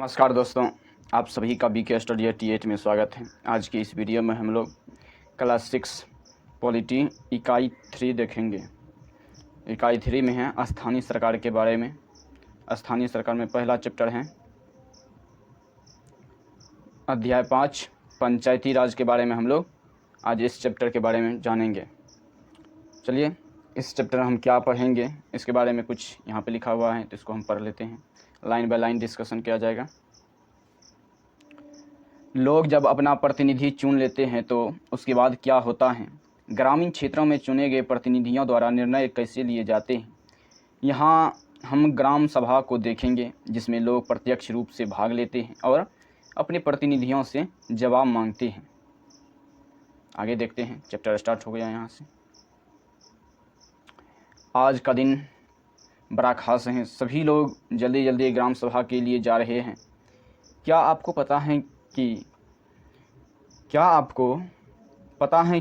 नमस्कार दोस्तों, आप सभी का BK स्टडी T8 में स्वागत है। आज की इस वीडियो में हम लोग क्लास 6 पॉलिटी इकाई 3 देखेंगे। इकाई 3 में है स्थानीय सरकार के बारे में। स्थानीय सरकार में पहला चैप्टर है अध्याय 5 पंचायती राज के बारे में। हम लोग आज इस चैप्टर के बारे में जानेंगे। चलिए, इस चैप्टर में हम क्या पढ़ेंगे इसके बारे में कुछ यहाँ पे लिखा हुआ है, तो इसको हम पढ़ लेते हैं। लाइन बाय लाइन डिस्कशन किया जाएगा। लोग जब अपना प्रतिनिधि चुन लेते हैं तो उसके बाद क्या होता है? ग्रामीण क्षेत्रों में चुने गए प्रतिनिधियों द्वारा निर्णय कैसे लिए जाते हैं? यहाँ हम ग्राम सभा को देखेंगे, जिसमें लोग प्रत्यक्ष रूप से भाग लेते हैं और अपने प्रतिनिधियों से जवाब मांगते हैं। आगे देखते हैं, चैप्टर स्टार्ट हो गया यहाँ से। आज का दिन बड़ा खास है। सभी लोग जल्दी जल्दी ग्राम सभा के लिए जा रहे हैं। क्या आपको पता है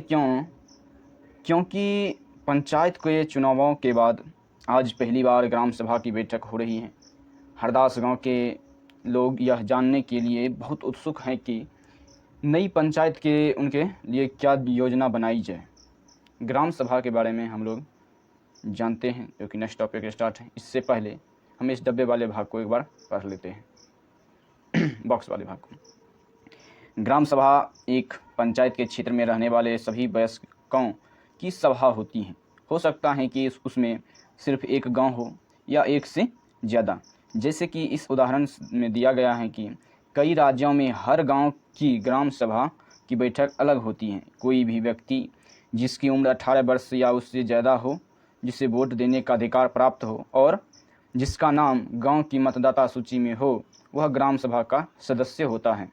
क्यों? क्योंकि पंचायत के चुनावों के बाद आज पहली बार ग्राम सभा की बैठक हो रही है। हरदास गांव के लोग यह जानने के लिए बहुत उत्सुक हैं कि नई पंचायत के उनके लिए क्या योजना बनाई जाए। ग्राम सभा के बारे में हम लोग जानते हैं, क्योंकि नेक्स्ट टॉपिक स्टार्ट है। इससे पहले हम इस डब्बे वाले भाग को एक बार पढ़ लेते हैं बॉक्स वाले भाग को। ग्राम सभा एक पंचायत के क्षेत्र में रहने वाले सभी वयस्कों की सभा होती है। हो सकता है कि उसमें सिर्फ एक गांव हो या एक से ज़्यादा। जैसे कि इस उदाहरण में दिया गया है कि कई राज्यों में हर गांव की ग्राम सभा की बैठक अलग होती है। कोई भी व्यक्ति जिसकी उम्र 18 वर्ष या उससे ज़्यादा हो, जिसे वोट देने का अधिकार प्राप्त हो और जिसका नाम गांव की मतदाता सूची में हो, वह ग्राम सभा का सदस्य होता है।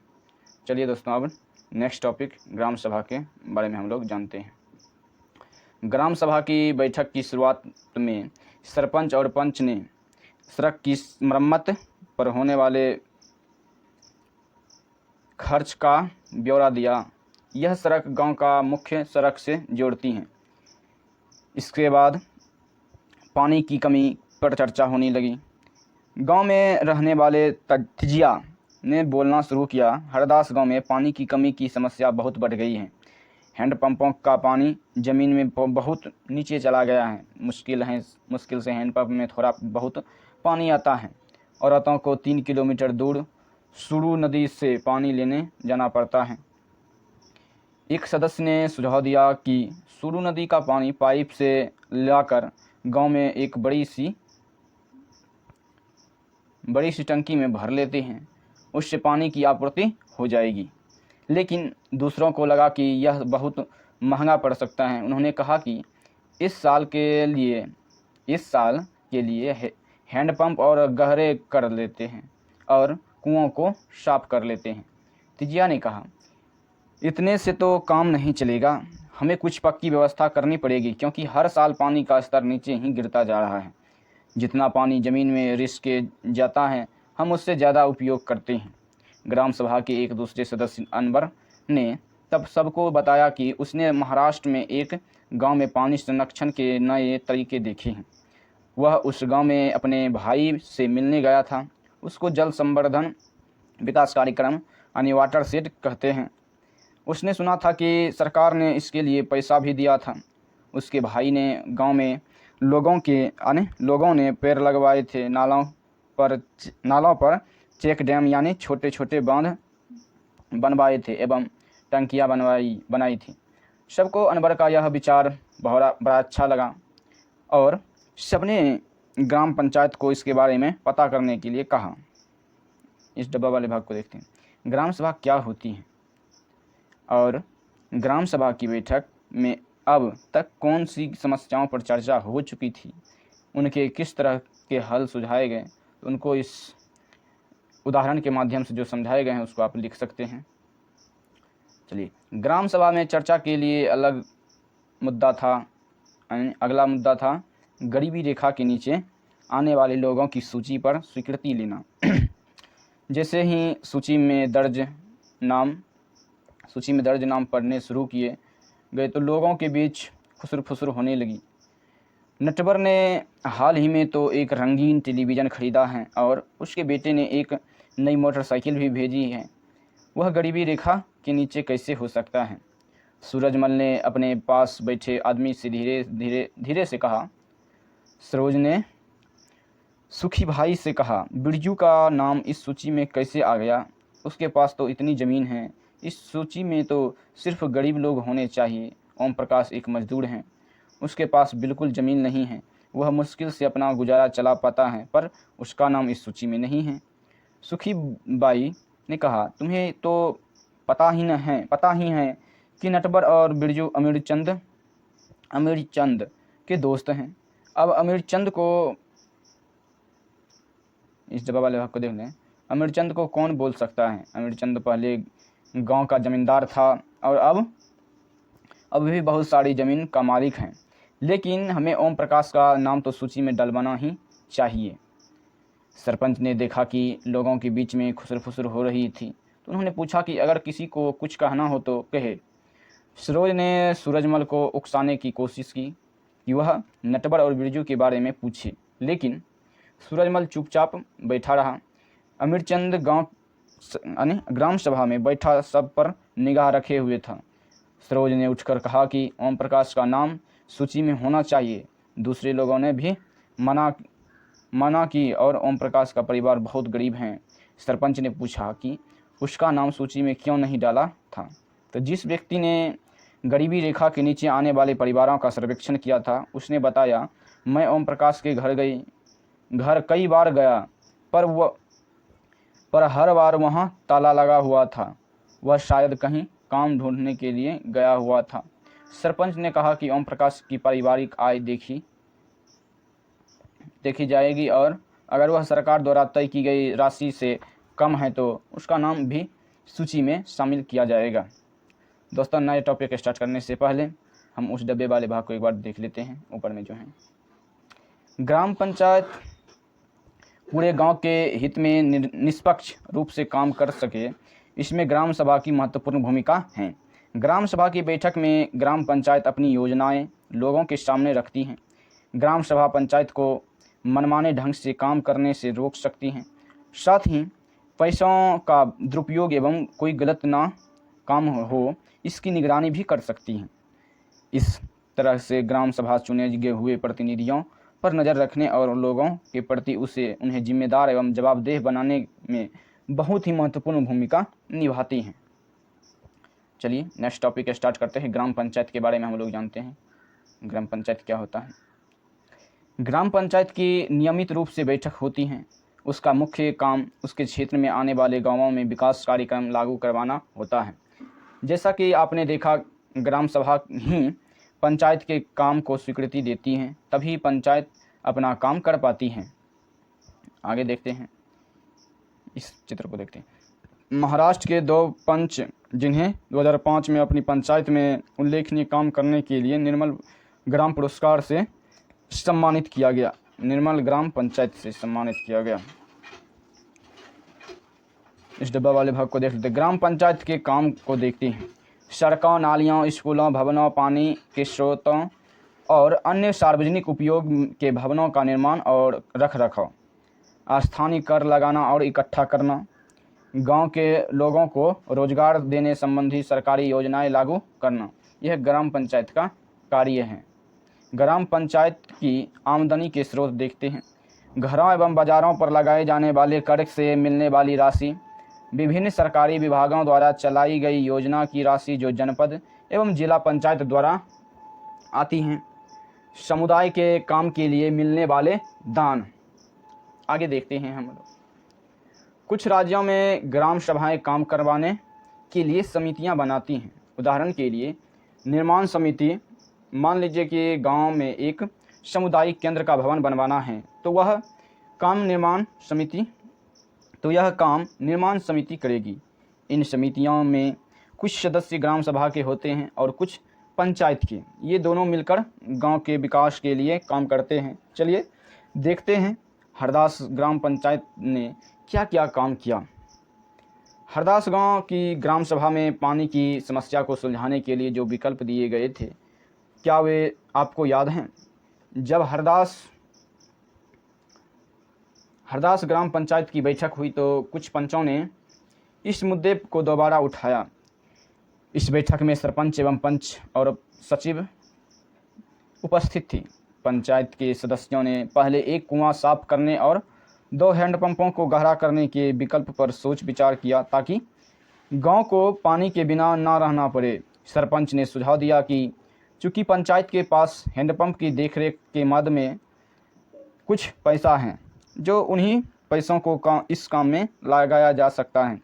चलिए दोस्तों, अब नेक्स्ट टॉपिक ग्राम सभा के बारे में हम लोग जानते हैं। ग्राम सभा की बैठक की शुरुआत में सरपंच और पंच ने सड़क की मरम्मत पर होने वाले खर्च का ब्यौरा दिया। यह सड़क गांव का मुख्य सड़क से जोड़ती है। इसके बाद पानी की कमी पर चर्चा होने लगी। गांव में रहने वाले तजिया ने बोलना शुरू किया। हरदास गांव में पानी की कमी की समस्या बहुत बढ़ गई है। हैंडपंपों का पानी ज़मीन में बहुत नीचे चला गया है। मुश्किल से हैंडपंप में थोड़ा बहुत पानी आता है। औरतों को 3 किलोमीटर दूर सुरू नदी से पानी लेने जाना पड़ता है। एक सदस्य ने सुझाव दिया कि सुरू नदी का पानी पाइप से लाकर गांव में एक बड़ी सी टंकी में भर लेते हैं। उससे पानी की आपूर्ति हो जाएगी। लेकिन दूसरों को लगा कि यह बहुत महंगा पड़ सकता है। उन्होंने कहा कि इस साल के लिए हैंडपंप और गहरे कर लेते हैं और कुओं को साफ कर लेते हैं। तिजिया ने कहा, इतने से तो काम नहीं चलेगा, हमें कुछ पक्की व्यवस्था करनी पड़ेगी, क्योंकि हर साल पानी का स्तर नीचे ही गिरता जा रहा है। जितना पानी ज़मीन में रिस के जाता है, हम उससे ज़्यादा उपयोग करते हैं। ग्राम सभा के एक दूसरे सदस्य अनवर ने तब सबको बताया कि उसने महाराष्ट्र में एक गांव में पानी संरक्षण के नए तरीके देखे हैं। वह उस गांव में अपने भाई से मिलने गया था। उसको जल संवर्धन विकास कार्यक्रम यानी वाटर शेड कहते हैं। उसने सुना था कि सरकार ने इसके लिए पैसा भी दिया था। उसके भाई ने गांव में लोगों ने पेड़ लगवाए थे। नालों पर चेक डैम यानी छोटे छोटे बांध बनवाए थे एवं टंकियां बनाई थी। सबको अनवर का यह विचार बड़ा अच्छा लगा और सबने ग्राम पंचायत को इसके बारे में पता करने के लिए कहा। इस डब्बा वाले भाग को देखते हैं। ग्राम सभा क्या होती है और ग्राम सभा की बैठक में अब तक कौन सी समस्याओं पर चर्चा हो चुकी थी, उनके किस तरह के हल सुझाए गए, उनको इस उदाहरण के माध्यम से जो समझाए गए हैं उसको आप लिख सकते हैं। चलिए, ग्राम सभा में चर्चा के लिए अगला मुद्दा था गरीबी रेखा के नीचे आने वाले लोगों की सूची पर स्वीकृति लेना। जैसे ही सूची में दर्ज नाम पढ़ने शुरू किए गए तो लोगों के बीच खुसर होने लगी। नटवर ने हाल ही में तो एक रंगीन टेलीविज़न खरीदा है और उसके बेटे ने एक नई मोटरसाइकिल भी भेजी है। वह गरीबी रेखा के नीचे कैसे हो सकता है? सूरजमल ने अपने पास बैठे आदमी से धीरे से कहा। सरोज ने सुखी भाई से कहा, बिरजू का नाम इस सूची में कैसे आ गया? उसके पास तो इतनी ज़मीन है। इस सूची में तो सिर्फ गरीब लोग होने चाहिए। ओम प्रकाश एक मजदूर हैं, उसके पास बिल्कुल ज़मीन नहीं है। वह मुश्किल से अपना गुजारा चला पाता है, पर उसका नाम इस सूची में नहीं है। सुखी बाई ने कहा, तुम्हें तो पता ही है कि नटवर और बिरजू अमीरचंद के दोस्त हैं। अब अमीरचंद को, इस जवाब वाले भाग को देख लें, अमीरचंद को कौन बोल सकता है? अमीरचंद पहले गांव का जमींदार था और अब भी बहुत सारी ज़मीन का मालिक हैं। लेकिन हमें ओम प्रकाश का नाम तो सूची में डलवाना ही चाहिए। सरपंच ने देखा कि लोगों के बीच में खुसर फुसर हो रही थी, तो उन्होंने पूछा कि अगर किसी को कुछ कहना हो तो कहे। सरोज ने सूरजमल को उकसाने की कोशिश की कि वह नटवर और बिरजू के बारे में पूछे, लेकिन सूरजमल चुपचाप बैठा रहा। अमीरचंद ग्राम सभा में बैठा सब पर निगाह रखे हुए था। सरोज ने उठकर कहा कि ओम प्रकाश का नाम सूची में होना चाहिए। दूसरे लोगों ने भी मना की और ओम प्रकाश का परिवार बहुत गरीब हैं। सरपंच ने पूछा कि उसका नाम सूची में क्यों नहीं डाला था। तो जिस व्यक्ति ने गरीबी रेखा के नीचे आने वाले परिवारों का सर्वेक्षण किया था, उसने बताया, मैं ओम प्रकाश के घर कई बार गया, पर हर बार वहाँ ताला लगा हुआ था। वह शायद कहीं काम ढूंढने के लिए गया हुआ था। सरपंच ने कहा कि ओम प्रकाश की पारिवारिक आय देखी जाएगी और अगर वह सरकार द्वारा तय की गई राशि से कम है तो उसका नाम भी सूची में शामिल किया जाएगा। दोस्तों, नए टॉपिक स्टार्ट करने से पहले हम उस डब्बे वाले भाग को एक बार देख लेते हैं। ऊपर में जो है, ग्राम पंचायत पूरे गांव के हित में निष्पक्ष रूप से काम कर सके, इसमें ग्राम सभा की महत्वपूर्ण भूमिका है। ग्राम सभा की बैठक में ग्राम पंचायत अपनी योजनाएं लोगों के सामने रखती हैं। ग्राम सभा पंचायत को मनमाने ढंग से काम करने से रोक सकती हैं। साथ ही पैसों का दुरुपयोग एवं कोई गलत ना काम हो, इसकी निगरानी भी कर सकती हैं। इस तरह से ग्राम सभा चुने गए हुए प्रतिनिधियों पर नज़र रखने और लोगों के प्रति उन्हें जिम्मेदार एवं जवाबदेह बनाने में बहुत ही महत्वपूर्ण भूमिका निभाती हैं। चलिए नेक्स्ट टॉपिक स्टार्ट करते हैं। ग्राम पंचायत के बारे में हम लोग जानते हैं। ग्राम पंचायत क्या होता है? ग्राम पंचायत की नियमित रूप से बैठक होती हैं। उसका मुख्य काम उसके क्षेत्र में आने वाले गाँवों में विकास कार्यक्रम लागू करवाना होता है। जैसा कि आपने देखा, ग्राम सभा ही पंचायत के काम को स्वीकृति देती हैं, तभी पंचायत अपना काम कर पाती हैं। आगे देखते हैं, इस चित्र को देखते हैं। महाराष्ट्र के 2 पंच जिन्हें 2005 में अपनी पंचायत में उल्लेखनीय काम करने के लिए निर्मल ग्राम पुरस्कार से सम्मानित किया गया। निर्मल ग्राम पंचायत से सम्मानित किया गया। इस डब्बा वाले भाग को देख लेते हैं। ग्राम पंचायत के काम को देखते हैं। सड़कों, नालियों, स्कूलों, भवनों, पानी के स्रोतों और अन्य सार्वजनिक उपयोग के भवनों का निर्माण और रखरखाव, स्थानीय कर लगाना और इकट्ठा करना, गांव के लोगों को रोजगार देने संबंधी सरकारी योजनाएं लागू करना, यह ग्राम पंचायत का कार्य है। ग्राम पंचायत की आमदनी के स्रोत देखते हैं। घरों एवं बाजारों पर लगाए जाने वाले कर से मिलने वाली राशि, विभिन्न सरकारी विभागों द्वारा चलाई गई योजना की राशि जो जनपद एवं जिला पंचायत द्वारा आती हैं, समुदाय के काम के लिए मिलने वाले दान। आगे देखते हैं हम लोग। कुछ राज्यों में ग्राम सभाएं काम करवाने के लिए समितियां बनाती हैं। उदाहरण के लिए निर्माण समिति, मान लीजिए कि गांव में एक सामुदायिक केंद्र का भवन बनवाना है तो यह काम निर्माण समिति करेगी। इन समितियों में कुछ सदस्य ग्राम सभा के होते हैं और कुछ पंचायत के। ये दोनों मिलकर गांव के विकास के लिए काम करते हैं। चलिए देखते हैं हरदास ग्राम पंचायत ने क्या क्या काम किया। हरदास गांव की ग्राम सभा में पानी की समस्या को सुलझाने के लिए जो विकल्प दिए गए थे, क्या वे आपको याद हैं? जब हरदास ग्राम पंचायत की बैठक हुई तो कुछ पंचों ने इस मुद्दे को दोबारा उठाया। इस बैठक में सरपंच एवं पंच और सचिव उपस्थित थी। पंचायत के सदस्यों ने पहले एक कुआं साफ करने और 2 हैंडपंपों को गहरा करने के विकल्प पर सोच विचार किया ताकि गांव को पानी के बिना ना रहना पड़े। सरपंच ने सुझाव दिया कि चूंकि पंचायत के पास हैंडपंप की देखरेख के मद में कुछ पैसा है, जो उन्हीं पैसों को इस काम में लगाया जा सकता है।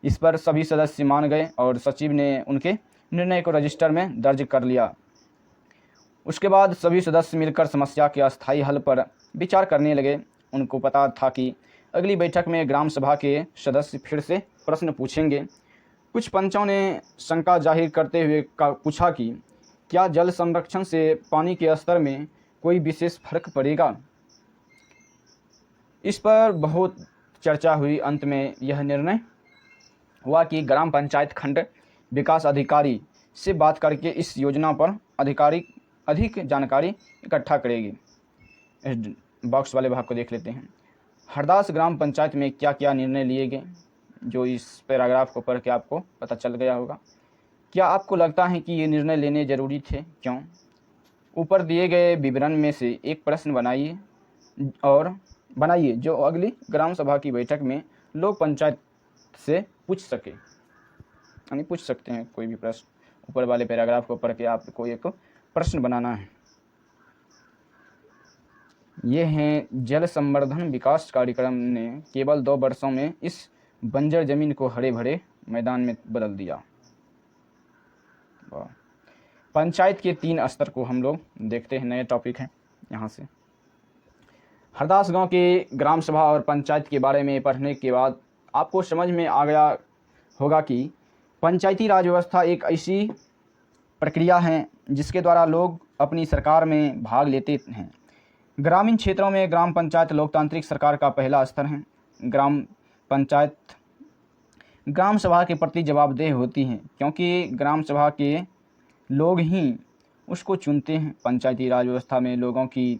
इस पर सभी सदस्य मान गए और सचिव ने उनके निर्णय को रजिस्टर में दर्ज कर लिया। उसके बाद सभी सदस्य मिलकर समस्या के अस्थायी हल पर विचार करने लगे। उनको पता था कि अगली बैठक में ग्राम सभा के सदस्य फिर से प्रश्न पूछेंगे। कुछ पंचों ने शंका जाहिर करते हुए पूछा कि क्या जल संरक्षण से पानी के स्तर में कोई विशेष फर्क पड़ेगा। इस पर बहुत चर्चा हुई। अंत में यह निर्णय हुआ कि ग्राम पंचायत खंड विकास अधिकारी से बात करके इस योजना पर अधिक जानकारी इकट्ठा करेगी। इस बॉक्स वाले भाग को देख लेते हैं। हरदास ग्राम पंचायत में क्या क्या निर्णय लिए गए, जो इस पैराग्राफ को पढ़ के आपको पता चल गया होगा। क्या आपको लगता है कि ये निर्णय लेने जरूरी थे, क्यों? ऊपर दिए गए विवरण में से एक प्रश्न बनाइए जो अगली ग्राम सभा की बैठक में लोग पंचायत से पूछ सकते हैं कोई भी प्रश्न। ऊपर वाले पैराग्राफ को पढ़ के आपको एक प्रश्न बनाना है। ये हैं जल संवर्धन विकास कार्यक्रम ने केवल 2 वर्षों में इस बंजर जमीन को हरे भरे मैदान में बदल दिया। पंचायत के 3 स्तर को हम लोग देखते हैं। नए टॉपिक है यहाँ से। हरदास गांव के ग्राम सभा और पंचायत के बारे में पढ़ने के बाद आपको समझ में आ गया होगा कि पंचायती राज व्यवस्था एक ऐसी प्रक्रिया है जिसके द्वारा लोग अपनी सरकार में भाग लेते हैं। ग्रामीण क्षेत्रों में ग्राम पंचायत लोकतांत्रिक सरकार का पहला स्तर है। ग्राम पंचायत ग्राम सभा के प्रति जवाबदेह होती हैं, क्योंकि ग्राम सभा के लोग ही उसको चुनते हैं। पंचायती राज व्यवस्था में लोगों की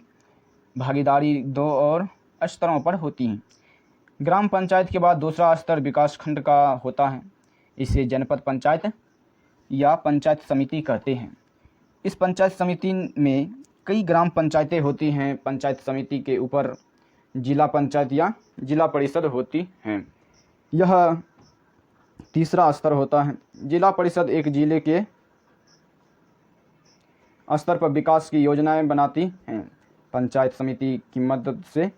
भागीदारी 2 और स्तरों पर होती है। ग्राम पंचायत के बाद दूसरा स्तर विकास खंड का होता है। इसे जनपद पंचायत या पंचायत समिति कहते हैं। इस पंचायत समिति में कई ग्राम पंचायतें होती हैं। पंचायत समिति के ऊपर जिला पंचायत या जिला परिषद होती हैं। यह तीसरा स्तर होता है। जिला परिषद एक जिले के स्तर पर विकास की योजनाएं बनाती हैं। पंचायत समिति की मदद से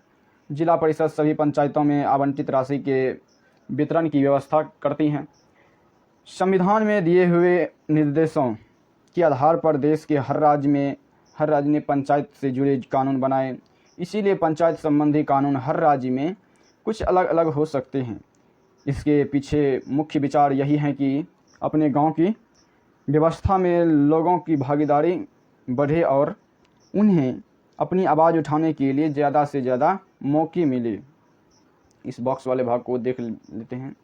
जिला परिषद सभी पंचायतों में आवंटित राशि के वितरण की व्यवस्था करती हैं। संविधान में दिए हुए निर्देशों के आधार पर देश के हर राज्य ने पंचायत से जुड़े कानून बनाए। इसीलिए पंचायत संबंधी कानून हर राज्य में कुछ अलग अलग हो सकते हैं। इसके पीछे मुख्य विचार यही है कि अपने गांव की व्यवस्था में लोगों की भागीदारी बढ़े और उन्हें अपनी आवाज़ उठाने के लिए ज़्यादा से ज़्यादा मौके मिले। इस बॉक्स वाले भाग को देख लेते हैं।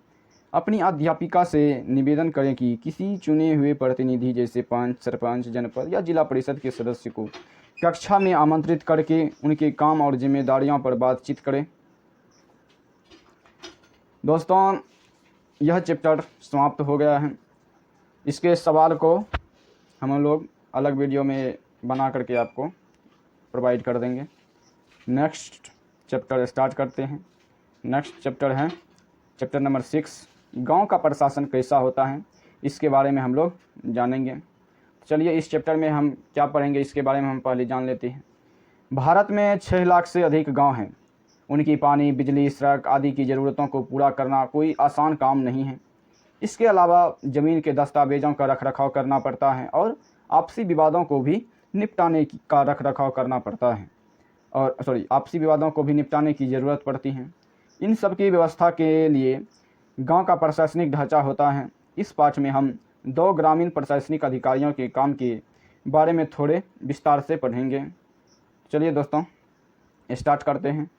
अपनी अध्यापिका से निवेदन करें कि किसी चुने हुए प्रतिनिधि जैसे पंच, सरपंच, जनपद या जिला परिषद के सदस्य को कक्षा में आमंत्रित करके उनके काम और जिम्मेदारियों पर बातचीत करें। दोस्तों, यह चैप्टर समाप्त हो गया है। इसके सवाल को हम लोग अलग वीडियो में बना करके आपको प्रोवाइड कर देंगे। नेक्स्ट चैप्टर स्टार्ट करते हैं। नेक्स्ट चैप्टर है चैप्टर नंबर 6, गांव का प्रशासन कैसा होता है। इसके बारे में हम लोग जानेंगे। चलिए इस चैप्टर में हम क्या पढ़ेंगे इसके बारे में हम पहले जान लेते हैं। भारत में 6 लाख से अधिक गांव हैं। उनकी पानी, बिजली, सड़क आदि की ज़रूरतों को पूरा करना कोई आसान काम नहीं है। इसके अलावा ज़मीन के दस्तावेज़ों का रखरखाव करना पड़ता है और आपसी विवादों को भी निपटाने की ज़रूरत पड़ती है। इन सब की व्यवस्था के लिए गांव का प्रशासनिक ढांचा होता है। इस पाठ में हम 2 ग्रामीण प्रशासनिक अधिकारियों के काम के बारे में थोड़े विस्तार से पढ़ेंगे। चलिए दोस्तों स्टार्ट करते हैं।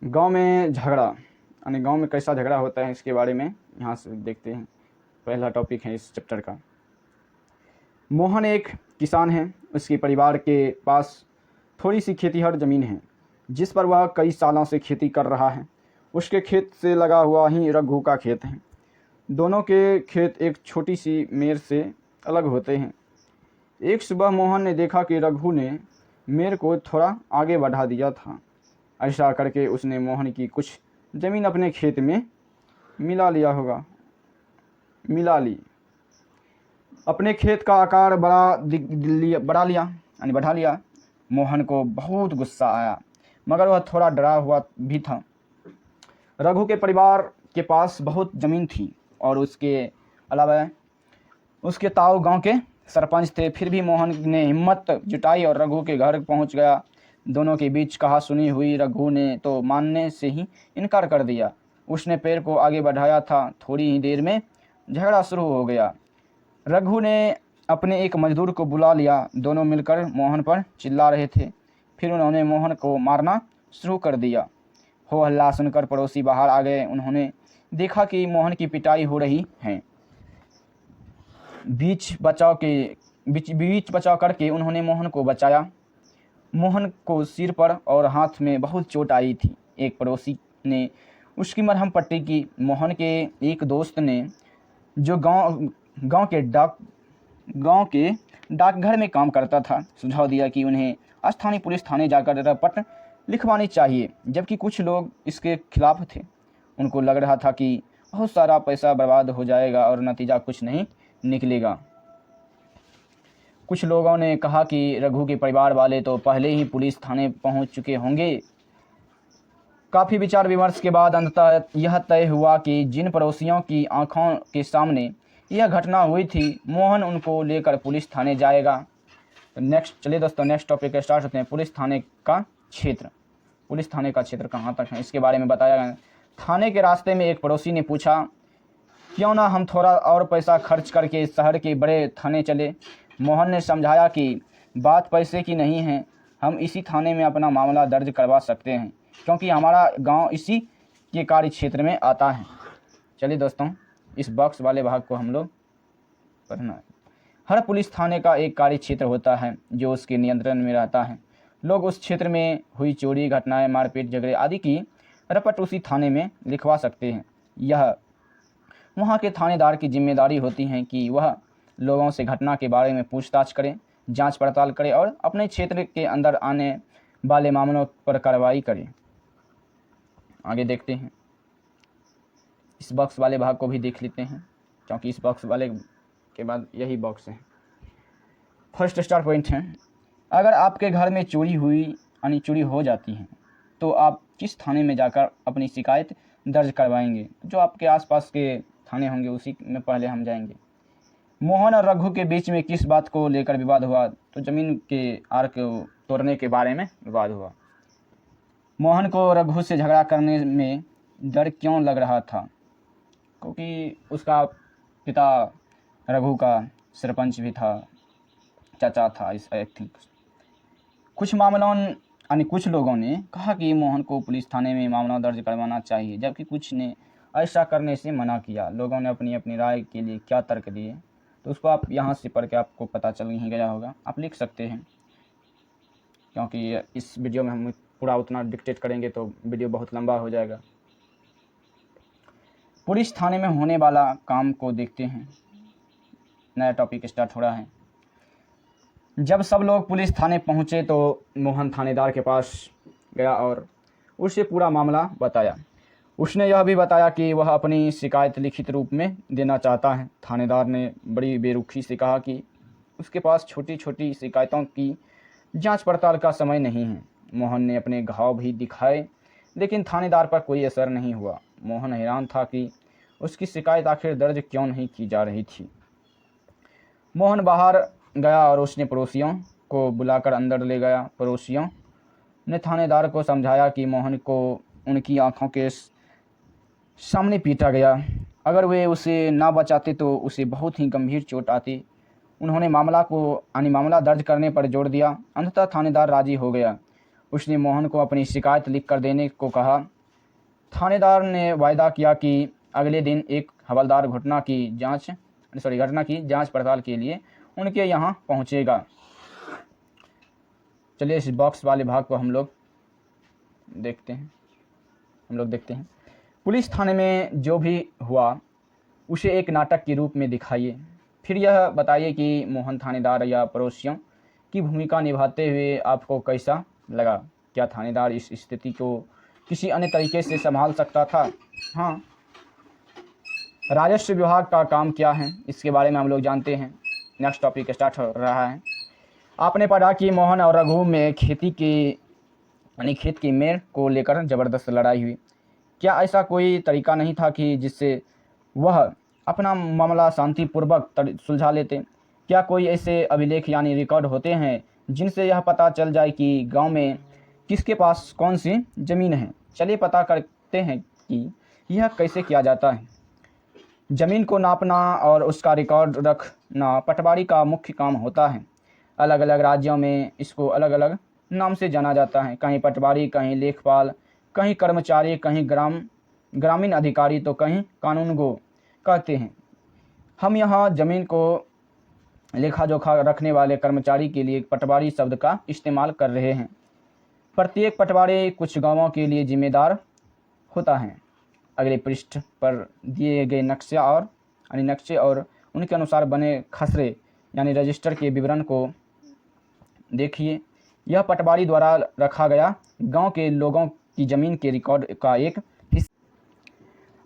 गांव में झगड़ा यानी गांव में कैसा झगड़ा होता है इसके बारे में यहाँ से देखते हैं। पहला टॉपिक है इस चैप्टर का। मोहन एक किसान है। उसके परिवार के पास थोड़ी सी खेतीहर ज़मीन है। जिस पर वह कई सालों से खेती कर रहा है। उसके खेत से लगा हुआ ही रघु का खेत है। दोनों के खेत एक छोटी सी मेर से अलग होते हैं। एक सुबह मोहन ने देखा कि रघु ने मेर को थोड़ा आगे बढ़ा दिया था। ऐसा करके उसने मोहन की कुछ ज़मीन अपने खेत में मिला ली। अपने खेत का आकार बढ़ा लिया। मोहन को बहुत गुस्सा आया, मगर वह थोड़ा डरा हुआ भी था। रघु के परिवार के पास बहुत ज़मीन थी और उसके अलावा उसके ताऊ गांव के सरपंच थे। फिर भी मोहन ने हिम्मत जुटाई और रघु के घर पहुंच गया। दोनों के बीच कहा सुनी हुई। रघु ने तो मानने से ही इनकार कर दिया। उसने पैर को आगे बढ़ाया था। थोड़ी ही देर में झगड़ा शुरू हो गया। रघु ने अपने एक मजदूर को बुला लिया। दोनों मिलकर मोहन पर चिल्ला रहे थे। फिर उन्होंने मोहन को मारना शुरू कर दिया। हो हल्ला सुनकर पड़ोसी बाहर आ गए। उन्होंने देखा कि मोहन की पिटाई हो रही है। बीच बचाव करके उन्होंने मोहन को बचाया। मोहन को सिर पर और हाथ में बहुत चोट आई थी। एक पड़ोसी ने उसकी मरहम पट्टी की। मोहन के एक दोस्त ने, जो गांव के डाकघर में काम करता था, सुझाव दिया कि उन्हें स्थानीय पुलिस थाने जाकर रपट लिखवानी चाहिए, जबकि कुछ लोग इसके खिलाफ थे। उनको लग रहा था कि बहुत सारा पैसा बर्बाद हो जाएगा और नतीजा कुछ नहीं निकलेगा। कुछ लोगों ने कहा कि रघु के परिवार वाले तो पहले ही पुलिस थाने पहुंच चुके होंगे। काफ़ी विचार विमर्श के बाद अंततः यह तय हुआ कि जिन पड़ोसियों की आंखों के सामने यह घटना हुई थी, मोहन उनको लेकर पुलिस थाने जाएगा। तो नेक्स्ट टॉपिक स्टार्ट होते हैं। पुलिस थाने का क्षेत्र कहाँ तक है, इसके बारे में बताया गया। थाने के रास्ते में एक पड़ोसी ने पूछा, क्यों ना हम थोड़ा और पैसा खर्च करके शहर के बड़े थाने चले। मोहन ने समझाया कि बात पैसे की नहीं है, हम इसी थाने में अपना मामला दर्ज करवा सकते हैं, क्योंकि हमारा गांव इसी के कार्य क्षेत्र में आता है। चलिए दोस्तों, इस बॉक्स वाले भाग को हम लोग पढ़ना है। हर पुलिस थाने का एक कार्य क्षेत्र होता है जो उसके नियंत्रण में रहता है। लोग उस क्षेत्र में हुई चोरी, घटनाएं, मारपीट, झगड़े आदि की रपट उसी थाने में लिखवा सकते हैं। यह वहाँ के थानेदार की जिम्मेदारी होती है कि वह लोगों से घटना के बारे में पूछताछ करे, जांच पड़ताल करे और अपने क्षेत्र के अंदर आने वाले मामलों पर कार्रवाई करे। आगे देखते हैं। इस बॉक्स वाले भाग को भी देख लेते हैं, क्योंकि इस बॉक्स वाले के बाद यही बॉक्स है। फर्स्ट स्टार पॉइंट है, अगर आपके घर में चोरी हो जाती है तो आप किस थाने में जाकर अपनी शिकायत दर्ज करवाएंगे। जो आपके आसपास के थाने होंगे उसी में पहले हम जाएंगे। मोहन और रघु के बीच में किस बात को लेकर विवाद हुआ। तो ज़मीन के आर को तोड़ने के बारे में विवाद हुआ। मोहन को रघु से झगड़ा करने में डर क्यों लग रहा था, क्योंकि उसका पिता रघु का सरपंच भी था, चाचा था इस आई थिंक। कुछ लोगों ने कहा कि मोहन को पुलिस थाने में मामला दर्ज करवाना चाहिए, जबकि कुछ ने ऐसा करने से मना किया। लोगों ने अपनी अपनी राय के लिए क्या तर्क दिए, तो उसको आप यहाँ से पढ़ के आपको पता चल ही गया होगा। आप लिख सकते हैं, क्योंकि इस वीडियो में हम पूरा उतना डिक्टेट करेंगे तो वीडियो बहुत लंबा हो जाएगा। पुलिस थाने में होने वाला काम को देखते हैं। नया टॉपिक स्टार्ट हो रहा है। जब सब लोग पुलिस थाने पहुंचे तो मोहन थानेदार के पास गया और उसे पूरा मामला बताया। उसने यह भी बताया कि वह अपनी शिकायत लिखित रूप में देना चाहता है। थानेदार ने बड़ी बेरुखी से कहा कि उसके पास छोटी छोटी शिकायतों की जांच पड़ताल का समय नहीं है। मोहन ने अपने घाव भी दिखाए, लेकिन थानेदार पर कोई असर नहीं हुआ। मोहन हैरान था कि उसकी शिकायत आखिर दर्ज क्यों नहीं की जा रही थी। मोहन बाहर गया और उसने पड़ोसियों को बुलाकर अंदर ले गया। पड़ोसियों ने थानेदार को समझाया कि मोहन को उनकी आंखों के सामने पीटा गया। अगर वे उसे ना बचाते तो उसे बहुत ही गंभीर चोट आती। उन्होंने मामला दर्ज करने पर जोर दिया। अंततः थानेदार राजी हो गया। उसने मोहन को अपनी शिकायत लिख कर देने को कहा। थानेदार ने वायदा किया कि अगले दिन एक हवलदार घटना की जांच पड़ताल के लिए उनके यहाँ पहुँचेगा। चलिए इस बॉक्स वाले भाग को हम लोग देखते हैं, हम लोग देखते हैं। पुलिस थाने में जो भी हुआ उसे एक नाटक के रूप में दिखाइए। फिर यह बताइए कि मोहन थानेदार या पड़ोसियों की भूमिका निभाते हुए आपको कैसा लगा। क्या थानेदार इस स्थिति को किसी अन्य तरीके से संभाल सकता था? हाँ। राजस्व विभाग का काम क्या है, इसके बारे में हम लोग जानते हैं। नेक्स्ट टॉपिक स्टार्ट हो रहा है। आपने पढ़ा कि मोहन और रघु में खेत की मेड़ को लेकर ज़बरदस्त लड़ाई हुई। क्या ऐसा कोई तरीका नहीं था कि जिससे वह अपना मामला शांतिपूर्वक सुलझा लेते? क्या कोई ऐसे अभिलेख यानी रिकॉर्ड होते हैं जिनसे यह पता चल जाए कि गांव में किसके पास कौन सी ज़मीन है? चलिए पता करते हैं कि यह कैसे किया जाता है। ज़मीन को नापना और उसका रिकॉर्ड रखना पटवारी का मुख्य काम होता है। अलग अलग राज्यों में इसको अलग अलग नाम से जाना जाता है। कहीं पटवारी, कहीं लेखपाल, कहीं कर्मचारी, कहीं ग्रामीण अधिकारी तो कहीं कानूनगो कहते हैं। हम यहाँ ज़मीन को लेखा जोखा रखने वाले कर्मचारी के लिए पटवारी शब्द का इस्तेमाल कर रहे हैं। प्रत्येक पटवारी कुछ गांवों के लिए जिम्मेदार होता है। अगले पृष्ठ पर दिए गए नक्शे और उनके अनुसार बने खसरे यानी रजिस्टर के विवरण को देखिए। यह पटवारी द्वारा रखा गया गांव के लोगों की ज़मीन के रिकॉर्ड का एक हिस्सा।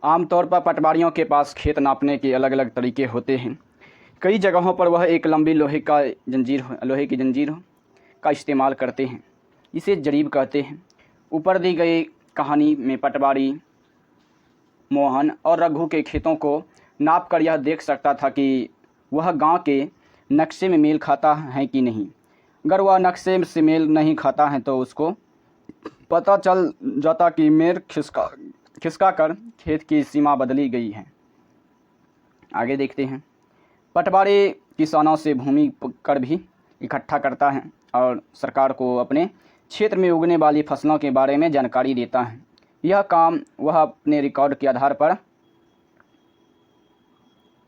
आमतौर पर पटवारियों के पास खेत नापने के अलग अलग तरीके होते हैं। कई जगहों पर वह एक लंबी लोहे की जंजीर का इस्तेमाल करते हैं। इसे जरीब कहते हैं। ऊपर दी गई कहानी में पटवारी मोहन और रघु के खेतों को नाप कर यह देख सकता था कि वह गांव के नक्शे में मेल खाता है कि नहीं। अगर वह नक्शे से मेल नहीं खाता है तो उसको पता चल जाता कि मेल खिसका कर खेत की सीमा बदली गई है। आगे देखते हैं। पटवारी किसानों से भूमि कर भी इकट्ठा करता है और सरकार को अपने क्षेत्र में उगने वाली फसलों के बारे में जानकारी देता है। यह काम वह अपने रिकॉर्ड के आधार पर,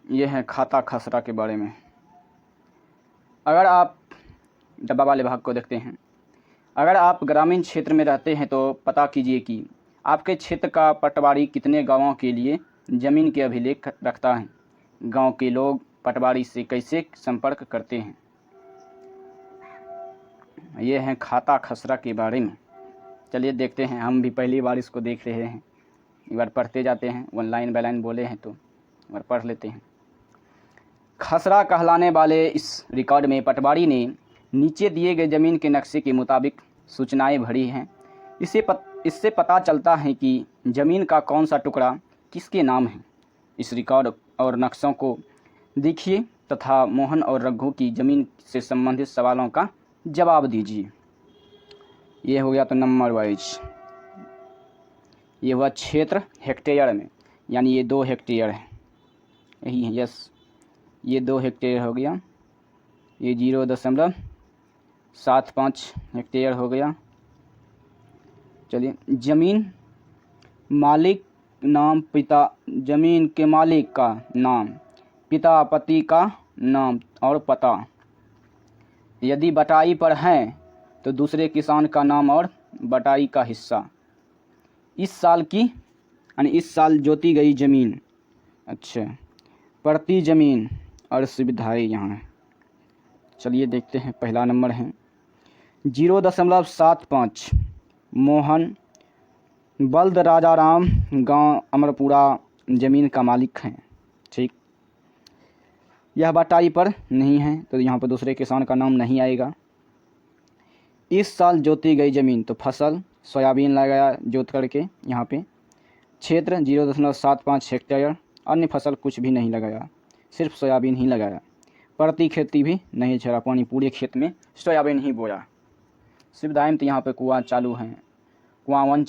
यह है खाता खसरा के बारे में। अगर आप डब्बा वाले भाग को देखते हैं। अगर आप ग्रामीण क्षेत्र में रहते हैं तो पता कीजिए कि आपके क्षेत्र का पटवारी कितने गांवों के लिए ज़मीन के अभिलेख रखता है। गांव के लोग पटवारी से कैसे संपर्क करते हैं। यह है खाता खसरा के बारे में। चलिए देखते हैं। हम भी पहली बार इसको देख रहे हैं। एक बार पढ़ते जाते हैं। वन लाइन बाय लाइन बोले हैं तो एक बार पढ़ लेते हैं। खसरा कहलाने वाले इस रिकॉर्ड में पटवारी ने नीचे दिए गए ज़मीन के नक्शे के मुताबिक सूचनाएं भरी हैं। इससे पता चलता है कि ज़मीन का कौन सा टुकड़ा किसके नाम है। इस रिकॉर्ड और नक्शों को देखिए तथा मोहन और रघु की ज़मीन से संबंधित सवालों का जवाब दीजिए। ये हो गया तो नंबर वाइज। ये हुआ क्षेत्र हेक्टेयर में, यानी ये 2 हेक्टेयर है, यही है। यस, ये 2 हेक्टेयर हो गया। ये 0.75 हेक्टेयर हो गया। चलिए, ज़मीन मालिक नाम, पिता, ज़मीन के मालिक का नाम, पिता पति का नाम और पता। यदि बटाई पर हैं तो दूसरे किसान का नाम और बटाई का हिस्सा। इस साल की यानी इस साल जोती गई ज़मीन। अच्छा, प्रति ज़मीन और सुविधाएँ यहाँ है। चलिए देखते हैं। पहला नंबर है 0.75। मोहन बल्द राजाराम गांव अमरपुरा ज़मीन का मालिक हैं। ठीक, यह बटाई पर नहीं है तो यहाँ पर दूसरे किसान का नाम नहीं आएगा। इस साल जोती गई ज़मीन तो फसल सोयाबीन लगाया जोत करके यहाँ पे। क्षेत्र 0.75 हेक्टेयर, अन्य फसल कुछ भी नहीं लगाया, सिर्फ सोयाबीन ही लगाया। प्रति खेती भी नहीं झरा पानी, पूरे खेत में सोयाबीन ही बोया। सुविधाएं तो यहाँ पे कुआं चालू हैं, कुआं वन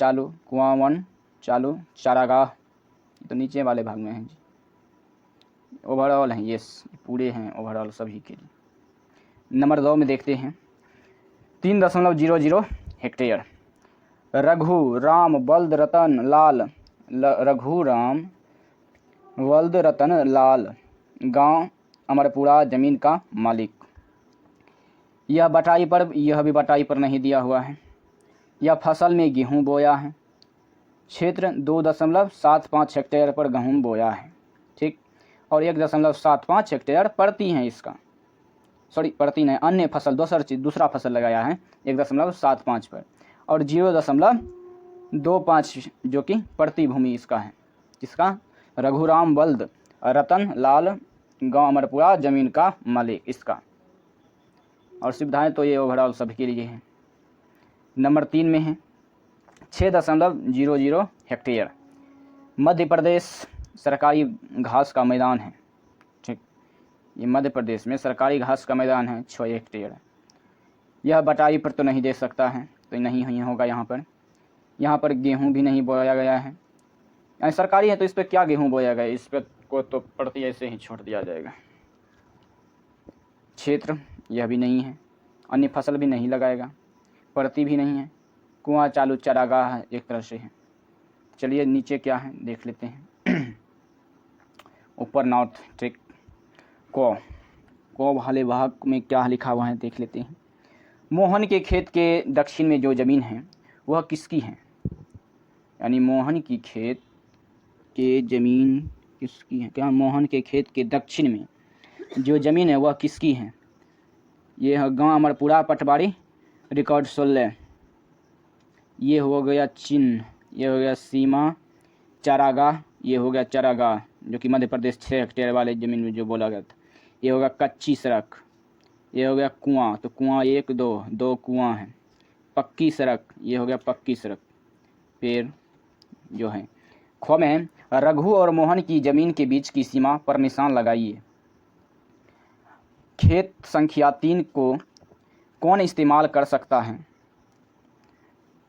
चालू, चारागाह तो नीचे वाले भाग में है जी। ओवरऑल हैं, यस पूरे हैं ओवरऑल सभी के लिए। नंबर 2 में देखते हैं 3.00 हेक्टेयर। रघु राम बल्द रतन लाल, रघु राम बल्द रतन लाल गांव अमरपुरा ज़मीन का मालिक। यह भी बटाई पर नहीं दिया हुआ है। या फसल में गेहूँ बोया है। क्षेत्र 2.75 हेक्टेयर पर गेहूँ बोया है, ठीक। और 1.75 हेक्टेयर प्रति है इसका, सॉरी प्रति नहीं, अन्य फसल दूसरा फसल लगाया है 1.75 पर, और 0.25 जो कि प्रति भूमि इसका है। इसका रघुराम बल्द रतन लाल गांव अमरपुरा जमीन का मालिक इसका। और सुविधाएं तो ये ओवरऑल सभी के लिए हैं। नंबर 3 में है 6.00 हेक्टेयर मध्य प्रदेश सरकारी घास का मैदान है, ठीक। ये मध्य प्रदेश में सरकारी घास का मैदान है 6 हेक्टेयर। यह बटाई पर तो नहीं दे सकता है, तो नहीं होगा यहाँ पर गेहूँ भी नहीं बोया गया है, यानी सरकारी है तो इस पर क्या गेहूँ बोया गया, इस पर को तो प्रति ऐसे ही छोड़ दिया जाएगा। क्षेत्र यह भी नहीं है, अन्य फसल भी नहीं लगाएगा, प्रति भी नहीं है, कुआं चालू चारागाह है, एक तरह से है। चलिए नीचे क्या है देख लेते हैं। ऊपर नॉर्थ, ठीक। को वाले भाग में क्या लिखा हुआ है देख लेते हैं। मोहन के खेत के दक्षिण में जो ज़मीन है वह किसकी है, यानी मोहन की खेत के ज़मीन किसकी है, क्या मोहन के खेत के दक्षिण में जो ज़मीन है वह किसकी है। ये है गांव अमरपुरा पटवारी रिकॉर्ड 16। ये हो गया चिन्ह, ये हो गया सीमा चारागाह, ये हो गया चारागाह जो कि मध्य प्रदेश 6 हेक्टेयर वाले ज़मीन में जो बोला गया था। ये होगा कच्ची सड़क, ये हो गया कुआं, तो कुआं 1 2 कुआं है। पक्की सड़क, ये हो गया पक्की सड़क। फिर जो है ख में रघु और मोहन की ज़मीन के बीच की सीमा पर निशान लगाइए। खेत संख्या 3 को कौन इस्तेमाल कर सकता है।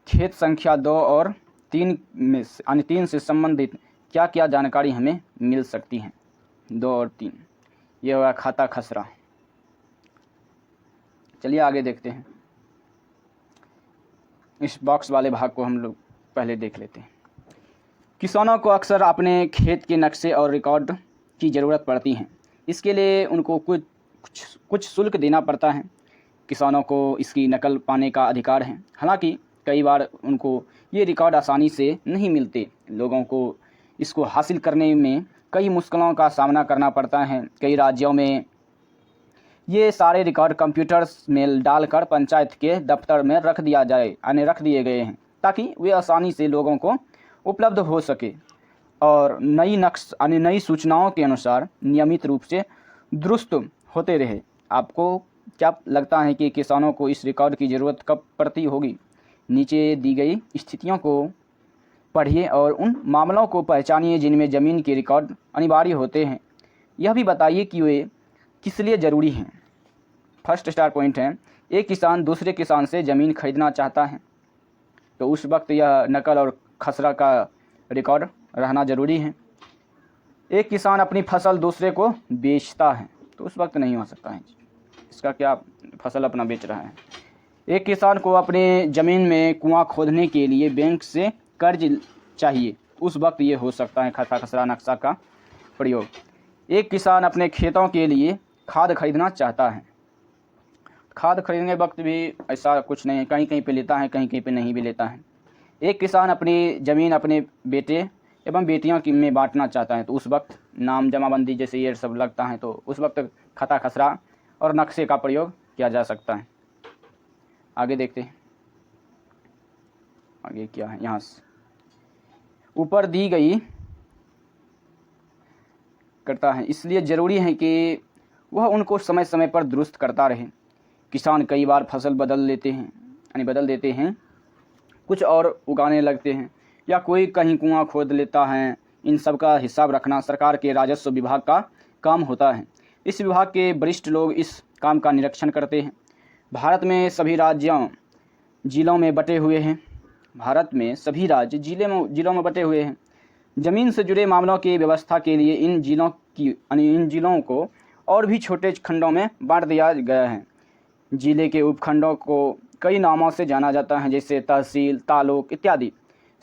खेत संख्या 2 और 3 में यानी 3 से संबंधित क्या क्या जानकारी हमें मिल सकती है। 2 और 3 ये होगा खाता खसरा। चलिए आगे देखते हैं। इस बॉक्स वाले भाग को हम लोग पहले देख लेते हैं। किसानों को अक्सर अपने खेत के नक्शे और रिकॉर्ड की ज़रूरत पड़ती है। इसके लिए उनको कुछ शुल्क देना पड़ता है। किसानों को इसकी नकल पाने का अधिकार है। हालांकि कई बार उनको ये रिकॉर्ड आसानी से नहीं मिलते। लोगों को इसको हासिल करने में कई मुश्किलों का सामना करना पड़ता है। कई राज्यों में ये सारे रिकॉर्ड कंप्यूटर्स में डालकर पंचायत के दफ्तर में रख दिए गए हैं ताकि वे आसानी से लोगों को उपलब्ध हो सके और नई सूचनाओं के अनुसार नियमित रूप से दुरुस्त होते रहे। आपको क्या लगता है कि किसानों को इस रिकॉर्ड की ज़रूरत कब पड़ती होगी। नीचे दी गई स्थितियों को पढ़िए और उन मामलों को पहचानिए जिनमें ज़मीन के रिकॉर्ड अनिवार्य होते हैं। यह भी बताइए कि वे किस लिए ज़रूरी हैं। फर्स्ट स्टार पॉइंट है, एक किसान दूसरे किसान से ज़मीन खरीदना चाहता है तो उस वक्त यह नकल और खसरा का रिकॉर्ड रहना ज़रूरी है। एक किसान अपनी फसल दूसरे को बेचता है तो उस वक्त नहीं हो सकता है। इसका क्या, फसल अपना बेच रहा है। एक किसान को अपने ज़मीन में कुआं खोदने के लिए बैंक से कर्ज चाहिए, उस वक्त ये हो सकता है खाता खसरा नक्शा का प्रयोग। एक किसान अपने खेतों के लिए खाद खरीदना चाहता है। खाद खरीदने वक्त भी ऐसा कुछ नहीं है, कहीं कहीं पे लेता है, कहीं कहीं पे नहीं भी लेता है। एक किसान अपनी ज़मीन अपने बेटे एवं बेटियों में बांटना चाहता है तो उस वक्त नाम जमाबंदी जैसे ये सब लगता है तो उस वक्त खाता खसरा और नक्शे का प्रयोग किया जा सकता है। आगे देखते हैं आगे क्या है। यहाँ से ऊपर दी गई करता है, इसलिए ज़रूरी है कि वह उनको समय समय पर दुरुस्त करता रहे। किसान कई बार फसल बदल देते हैं, कुछ और उगाने लगते हैं या कोई कहीं कुआं खोद लेता है। इन सब का हिसाब रखना सरकार के राजस्व विभाग का काम होता है। इस विभाग के वरिष्ठ लोग इस काम का निरीक्षण करते हैं। भारत में सभी राज्यों जिलों में बटे हुए हैं। ज़मीन से जुड़े मामलों की व्यवस्था के लिए इन जिलों को और भी छोटे खंडों में बांट दिया गया है। जिले के उपखंडों को कई नामों से जाना जाता है जैसे तहसील, तालुक इत्यादि।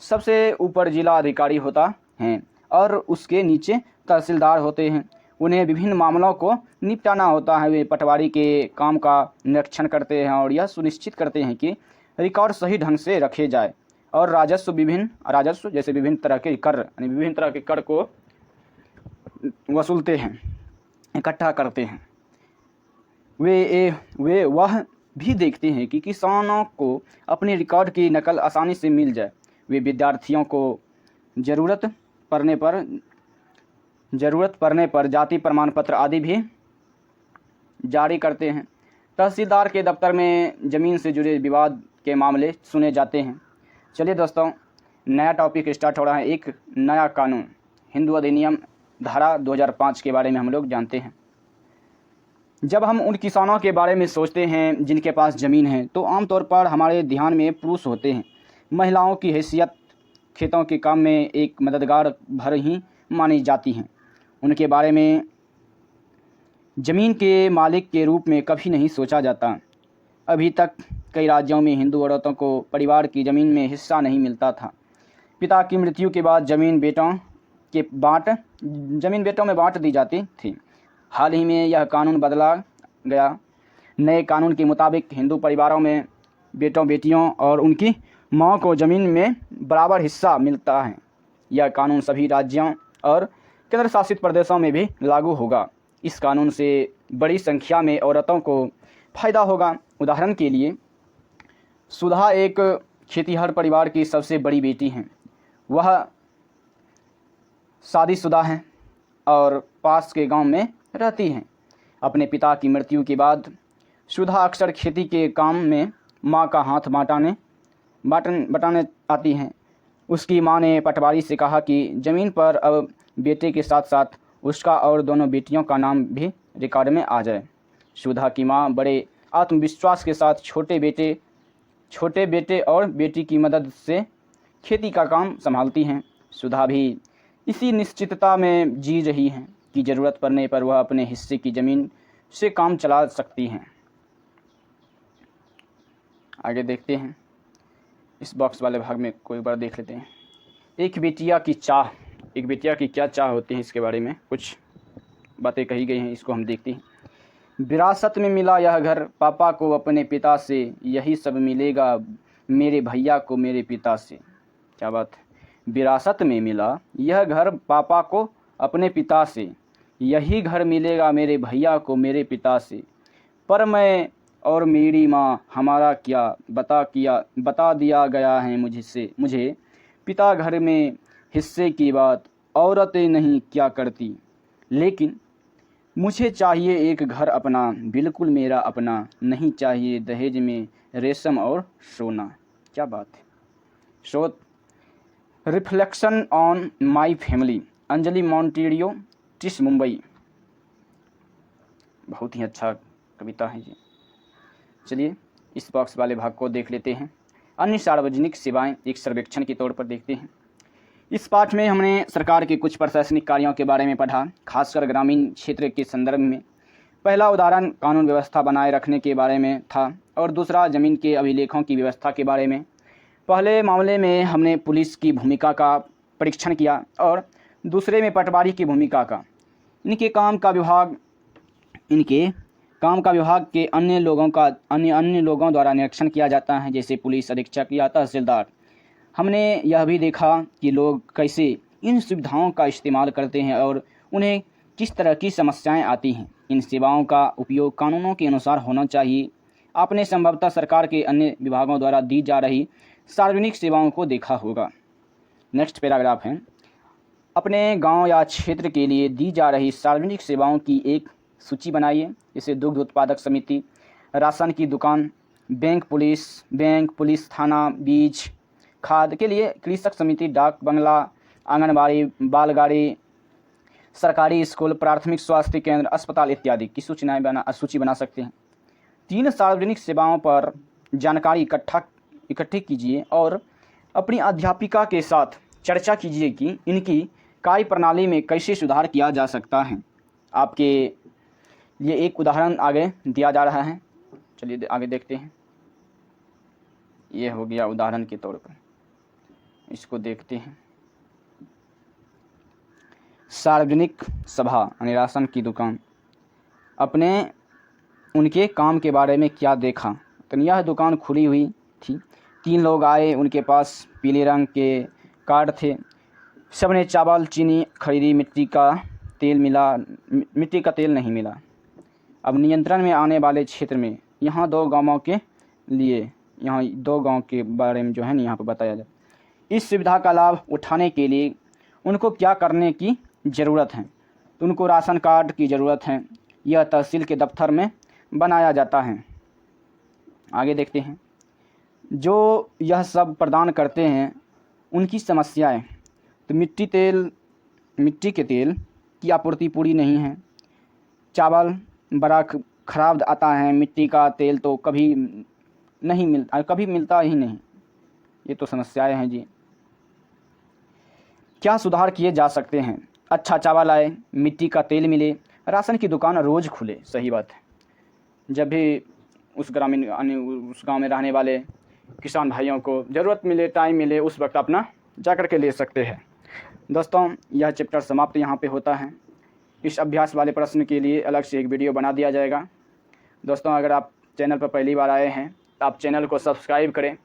सबसे ऊपर जिला अधिकारी होता है और उसके नीचे तहसीलदार होते हैं। उन्हें विभिन्न मामलों को निपटाना होता है। वे पटवारी के काम का निरीक्षण करते हैं और यह सुनिश्चित करते हैं कि रिकॉर्ड सही ढंग से रखे जाए और राजस्व जैसे विभिन्न तरह के कर यानी विभिन्न तरह के कर को वसूलते हैं, इकट्ठा करते हैं। वे वह भी देखते हैं कि किसानों को अपने रिकॉर्ड की नकल आसानी से मिल जाए। वे विद्यार्थियों को ज़रूरत पड़ने पर जाति प्रमाण पत्र आदि भी जारी करते हैं। तहसीलदार के दफ्तर में ज़मीन से जुड़े विवाद के मामले सुने जाते हैं। चलिए दोस्तों, नया टॉपिक स्टार्ट हो रहा है। एक नया कानून, हिंदू अधिनियम धारा 2005 के बारे में हम लोग जानते हैं। जब हम उन किसानों के बारे में सोचते हैं जिनके पास ज़मीन है, तो आमतौर पर हमारे ध्यान में पुरुष होते हैं। महिलाओं की हैसियत खेतों के काम में एक मददगार भर ही मानी जाती हैं। उनके बारे में ज़मीन के मालिक के रूप में कभी नहीं सोचा जाता। अभी तक कई राज्यों में हिंदू औरतों को परिवार की ज़मीन में हिस्सा नहीं मिलता था। पिता की मृत्यु के बाद ज़मीन बेटों में बांट दी जाती थी। हाल ही में यह कानून बदला गया। नए कानून के मुताबिक हिंदू परिवारों में बेटों बेटियों और उनकी माँ को ज़मीन में बराबर हिस्सा मिलता है। यह कानून सभी राज्यों और केंद्र शासित प्रदेशों में भी लागू होगा। इस कानून से बड़ी संख्या में औरतों को फ़ायदा होगा। उदाहरण के लिए, सुधा एक खेतीहर परिवार की सबसे बड़ी बेटी हैं। वह शादीशुदा हैं और पास के गांव में रहती हैं। अपने पिता की मृत्यु के बाद सुधा अक्सर खेती के काम में मां का हाथ बटाने आती हैं। उसकी मां ने पटवारी से कहा कि ज़मीन पर अब बेटे के साथ साथ उसका और दोनों बेटियों का नाम भी रिकॉर्ड में आ जाए। सुधा की मां बड़े आत्मविश्वास के साथ छोटे बेटे और बेटी की मदद से खेती का काम संभालती हैं। सुधा भी इसी निश्चितता में जी रही हैं कि ज़रूरत पड़ने पर वह अपने हिस्से की ज़मीन से काम चला सकती हैं। आगे देखते हैं, इस बॉक्स वाले भाग में कोई बार देख लेते हैं। एक बेटिया की क्या चाह होती है, इसके बारे में कुछ बातें कही गई हैं, इसको हम देखते हैं। विरासत में मिला यह घर पापा को अपने पिता से, यही सब मिलेगा मेरे भैया को मेरे पिता से। क्या बात है। विरासत में मिला यह घर पापा को अपने पिता से, यही घर मिलेगा मेरे भैया को मेरे पिता से। पर मैं और मेरी माँ हमारा क्या बता दिया गया है मुझे पिता घर में हिस्से की बात औरतें नहीं क्या करती। लेकिन मुझे चाहिए एक घर अपना, बिल्कुल मेरा अपना, नहीं चाहिए दहेज में रेशम और सोना। क्या बात है। स्रोत reflection on my family, Anjali Monteiro, TISS, Mumbai. बहुत ही अच्छा कविता है ये। चलिए इस बॉक्स वाले भाग को देख लेते हैं। अन्य सार्वजनिक सेवाएं एक सर्वेक्षण के तौर पर देखते हैं। इस पाठ में हमने सरकार के कुछ प्रशासनिक कार्यों के बारे में पढ़ा, खासकर ग्रामीण क्षेत्र के संदर्भ में। पहला उदाहरण कानून व्यवस्था बनाए रखने के बारे में था और दूसरा ज़मीन के अभिलेखों की व्यवस्था के बारे में। पहले मामले में हमने पुलिस की भूमिका का परीक्षण किया और दूसरे में पटवारी की भूमिका का। इनके काम का विभाग के अन्य लोगों द्वारा निरीक्षण किया जाता है, जैसे पुलिस अधीक्षक या तहसीलदार। हमने यह भी देखा कि लोग कैसे इन सुविधाओं का इस्तेमाल करते हैं और उन्हें किस तरह की समस्याएं आती हैं। इन सेवाओं का उपयोग कानूनों के अनुसार होना चाहिए। आपने संभवतः सरकार के अन्य विभागों द्वारा दी जा रही सार्वजनिक सेवाओं को देखा होगा। नेक्स्ट पैराग्राफ है, अपने गांव या क्षेत्र के लिए दी जा रही सार्वजनिक सेवाओं की एक सूची बनाइए, जैसे दुग्ध उत्पादक समिति, राशन की दुकान, बैंक पुलिस थाना, बीज खाद के लिए कृषक समिति, डाक बंगला, आंगनबाड़ी, बालगाड़ी, सरकारी स्कूल, प्राथमिक स्वास्थ्य केंद्र, अस्पताल इत्यादि की सूची बना सकते हैं। 3 सार्वजनिक सेवाओं पर जानकारी इकट्ठी कीजिए और अपनी अध्यापिका के साथ चर्चा कीजिए कि इनकी कार्य प्रणाली में कैसे सुधार किया जा सकता है। आपके लिए एक उदाहरण आगे दिया जा रहा है। चलिए आगे देखते हैं। ये हो गया उदाहरण के तौर पर, इसको देखते हैं। सार्वजनिक सभा यानी राशन की दुकान, उनके काम के बारे में क्या देखा। तो यह दुकान खुली हुई थी। 3 लोग आए, उनके पास पीले रंग के कार्ड थे। सबने चावल चीनी खरीदी, मिट्टी का तेल नहीं मिला। अब नियंत्रण में आने वाले क्षेत्र में यहाँ 2 गाँव के बारे में जो है ना यहाँ पर बताया जाए। इस सुविधा का लाभ उठाने के लिए उनको क्या करने की ज़रूरत है? तो उनको राशन कार्ड की ज़रूरत है। यह तहसील के दफ्तर में बनाया जाता है। आगे देखते हैं। जो यह सब प्रदान करते हैं उनकी समस्याएं। तो मिट्टी के तेल की आपूर्ति पूरी नहीं है। चावल बड़ा ख़राब आता है। मिट्टी का तेल तो कभी मिलता ही नहीं। ये तो समस्याएं हैं जी। क्या सुधार किए जा सकते हैं? अच्छा चावल आए, मिट्टी का तेल मिले, राशन की दुकान रोज़ खुले। सही बात है। जब भी उस गाँव में रहने वाले किसान भाइयों को ज़रूरत मिले, टाइम मिले, उस वक्त अपना जा कर के ले सकते हैं। दोस्तों, यह चैप्टर समाप्त यहाँ पे होता है। इस अभ्यास वाले प्रश्न के लिए अलग से एक वीडियो बना दिया जाएगा। दोस्तों, अगर आप चैनल पर पहली बार आए हैं तो आप चैनल को सब्सक्राइब करें